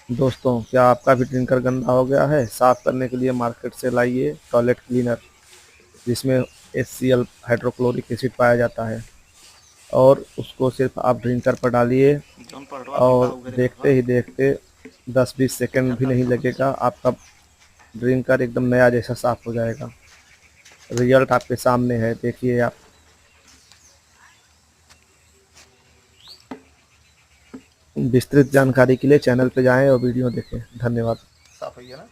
दोस्तों, क्या आपका भी ड्रिंकर गंदा हो गया है? साफ करने के लिए मार्केट से लाइए टॉयलेट क्लीनर, जिसमें HCl हाइड्रोक्लोरिक एसिड पाया जाता है। और उसको सिर्फ आप ड्रिंकर पर डालिए और देखते ही देखते 10-20 सेकंड भी नहीं लगेगा, आपका ड्रिंकर एकदम नया जैसा साफ हो जाएगा। रिजल्ट आपके सामने है, देखिए आप। विस्तृत जानकारी के लिए चैनल पे जाएं और वीडियो देखें। धन्यवाद। साफ हो गया ना?